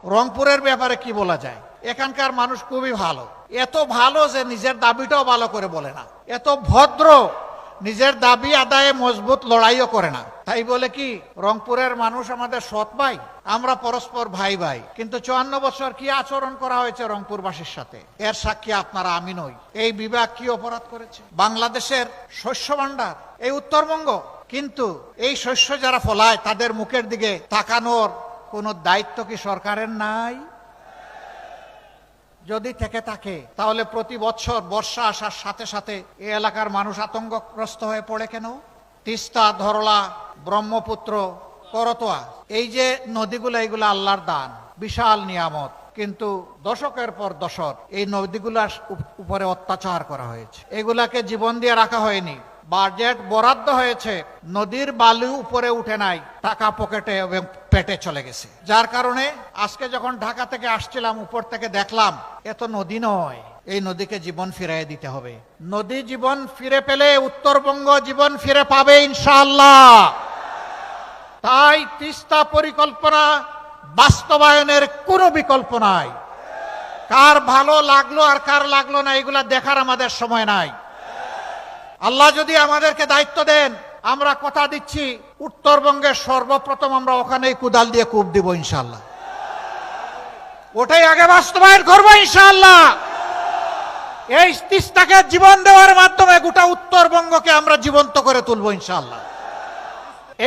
রংপুরের ব্যাপারে কি বলা যায়? এখানকার মানুষ খুবই ভালো, এত ভালো যে নিজের দাবিটাও ভালো করে বলে না, এত ভদ্র, নিজের দাবি আদায়ে মজবুত লড়াইও করে না। তাই বলে কি রংপুরের মানুষ আমাদের সৎ ভাই? আমরা পরস্পর ভাই ভাই, কিন্তু 54 বছর কি আচরণ করা হয়েছে রংপুরবাসীর সাথে, এর সাক্ষী আপনারা, আমি নই। এই বিভাগ কি অপরাধ করেছে? বাংলাদেশের শস্য ভান্ডার এই উত্তরবঙ্গ, কিন্তু এই শস্য যারা ফলায় তাদের মুখের দিকে তাকানোর কোনো দায়িত্ব কি সরকারের নাই? যদি থেকে থাকে তাহলে প্রতি বছর বর্ষা আসার সাথে সাথে এই এলাকার মানুষ আতঙ্কগ্রস্ত হয়ে পড়ে কেন? তিস্তা, ধরলা, ব্রহ্মপুত্র, করতোয়া, এই যে নদীগুলো, এগুলো আল্লাহর দান, বিশাল নিয়ামত, কিন্তু দশকের পর দশক এই নদীগুলার উপরে অত্যাচার করা হয়েছে, এগুলাকে জীবন দিয়ে রাখা হয়নি। বাজেট বরাদ্দ হয়েছে, নদীর বালু উপরে উঠে নাই, টাকা পকেটে এবং পেটে চলে গেছে। যার কারণে আজকে যখন ঢাকা থেকে আসছিলাম, উপর থেকে দেখলাম এত নদী নয়, এই নদীকে জীবন ফিরিয়ে দিতে হবে। নদী জীবন ফিরে পেলে উত্তরবঙ্গ জীবন ফিরে পাবে ইনশাআল্লাহ। তাই তিস্তা পরিকল্পনা বাস্তবায়নের কোনো বিকল্প নাই। কার ভালো লাগলো আর কার লাগলো না এগুলা দেখার আমাদের সময় নাই। আল্লাহ যদি আমাদেরকে দায়িত্ব দেন, আমরা কথা দিচ্ছি উত্তরবঙ্গের সর্বপ্রথম আমরা ওখানেই কুদাল দিয়ে কূপ দিব ইনশাআল্লাহ, ওটাই আগে বাস্তবায়ন করবো ইনশাআল্লাহ। এই তিস্তাকে জীবন দেওয়ার মাধ্যমে গোটা উত্তরবঙ্গকে আমরা জীবন্ত করে তুলবো ইনশাআল্লাহ।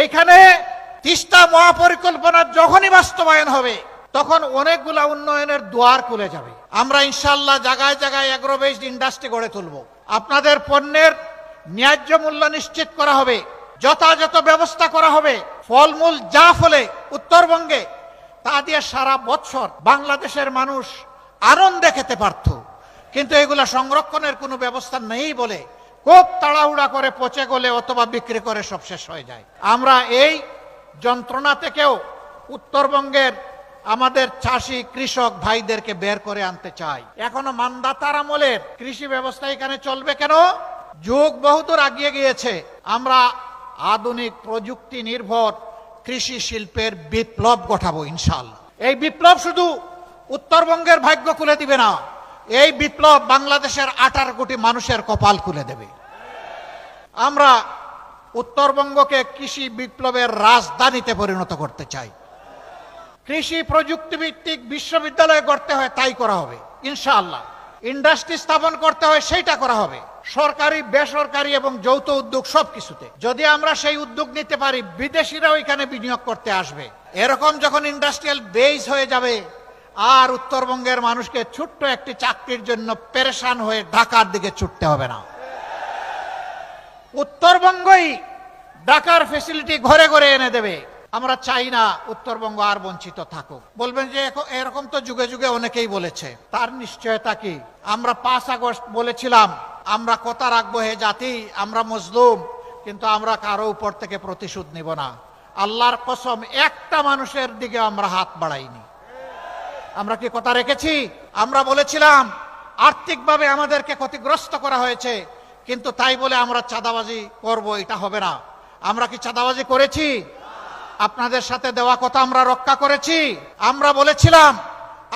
এইখানে তিস্তা মহাপরিকল্পনা যখনই বাস্তবায়ন হবে তখন অনেকগুলা উন্নয়নের দুয়ার খুলে যাবে। আমরা ইনশাআল্লাহ জায়গায় জায়গায় এগ্রো বেসড ইন্ডাস্ট্রি গড়ে তুলবো। আপনাদের পণ্যের ন্যায্য মূল্য নিশ্চিত করা হবে, যথাযথ ব্যবস্থা করা হবে। ফলমূল যা ফলে উত্তরবঙ্গে তা দিয়ে সারা বছর বাংলাদেশের মানুষ আনন্দে খেতে পারত, কিন্তু এগুলা সংরক্ষণের কোনো ব্যবস্থা নেই বলে খুব তাড়াহুড়া করে পচে গলে অথবা বিক্রি করে সব শেষ হয়ে যায়। আমরা এই যন্ত্রণা থেকেও উত্তরবঙ্গের আমাদের চাষি কৃষক ভাইদেরকে বের করে আনতে চাই। এখনো মান্দাতার আমলের কৃষি ব্যবস্থা এখানে চলবে কেন? যুগ বহুদূর এগিয়ে গিয়েছে। আমরা আধুনিক প্রযুক্তি নির্ভর কৃষি শিল্পের বিপ্লব ঘটাবো ইনশাআল্লাহ। এই বিপ্লব শুধু উত্তরবঙ্গের ভাগ্য খুলে দিবে না, এই বিপ্লব বাংলাদেশের 18 কোটি মানুষের কপাল খুলে দেবে। আমরা উত্তরবঙ্গকে কৃষি বিপ্লবের রাজধানীতে পরিণত করতে চাই। কৃষি প্রযুক্তি ভিত্তিক বিশ্ববিদ্যালয় গড়তে হয়, তাই করা হবে ইনশাআল্লাহ। ইন্ডাস্ট্রি স্থাপন করতে হয়, সেইটা করা হবে। সরকারি, বেসরকারি এবং যৌথ উদ্যোগ সবকিছুতে যদি আমরা সেই উদ্যোগ নিতে পারি, বিদেশিরাও এখানে বিনিয়োগ করতে আসবে। এরকম যখন ইন্ডাস্ট্রিয়াল বেস হয়ে যাবে, আর উত্তরবঙ্গের মানুষকে ছোট্ট একটি চাকরির জন্য পেরেশান হয়ে ঢাকার দিকে ছুটতে হবে না। উত্তরবঙ্গই ঢাকার ফ্যাসিলিটি ঘরে ঘরে এনে দেবে। আমরা চাই না উত্তরবঙ্গ আর বঞ্চিত থাকুক। বলবেন যে এরকম তো যুগে যুগে অনেকেই বলেছে, তার নিশ্চয়তা কি? আমরা 5 আগস্ট বলেছিলাম আমরা কথা রাখবো, হে জাতি আমরা মজলুম, কিন্তু আমরা কারো উপর থেকে প্রতিশোধ নিব না। আল্লাহর কসম, একটা মানুষের দিকে আমরা হাত বাড়াইনি। আমরা কি কথা রেখেছি? আমরা বলেছিলাম আর্থিকভাবে আমাদেরকে ক্ষতিগ্রস্ত করা হয়েছে, কিন্তু তাই বলে আমরা চাঁদাবাজি করব, এটা হবে না। আমরা কি চাঁদাবাজি করেছি? আপনাদের সাথে দেওয়া কথা আমরা রক্ষা করেছি। আমরা বলেছিলাম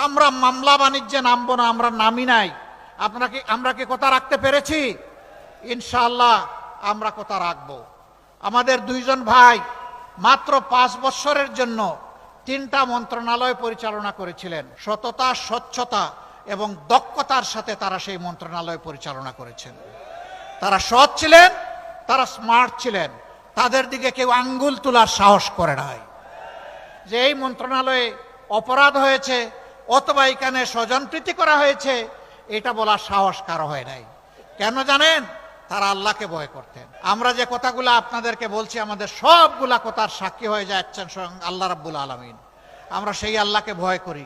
আমরা মামলা বাণিজ্যে নামবো না, আমরা নামি নাই। আমরা কি কথা রাখতে পেরেছি? ইনশাআল্লাহ আমরা কথা রাখবো। আমাদের 2 জন ভাই মাত্র 5 বছরের জন্য 3টা মন্ত্রণালয় পরিচালনা করেছিলেন। সততা, স্বচ্ছতা এবং দক্ষতার সাথে তারা সেই মন্ত্রণালয় পরিচালনা করেছেন। তারা সৎ ছিলেন, তারা স্মার্ট ছিলেন। তাদের দিকে কেউ আঙ্গুল তোলার সাহস করে নাই যে এই মন্ত্রণালয়ে অপরাধ হয়েছে অথবা এখানে স্বজনপ্রীতি করা হয়েছে, এটা বলার সাহস কারো হয় নাই। কেন জানেন? তারা আল্লাহকে ভয় করতেন। আমরা যে কথাগুলো আপনাদেরকে বলছি, আমাদের সবগুলা কথার সাক্ষী হয়ে যাচ্ছেন স্বয়ং আল্লাহ রাব্বুল আলামিন। আমরা সেই আল্লাহকে ভয় করি।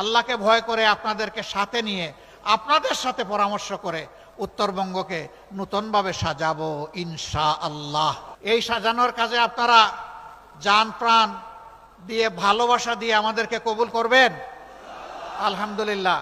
আল্লাহকে ভয় করে আপনাদেরকে সাথে নিয়ে, আপনাদের সাথে পরামর্শ করে উত্তরবঙ্গকে নতুনভাবে সাজাবো ইনশাআল্লাহ। এই সাজানোর কাজে আপনারা জান প্রাণ দিয়ে, ভালোবাসা দিয়ে আমাদেরকে কবুল করবেন। আলহামদুলিল্লাহ।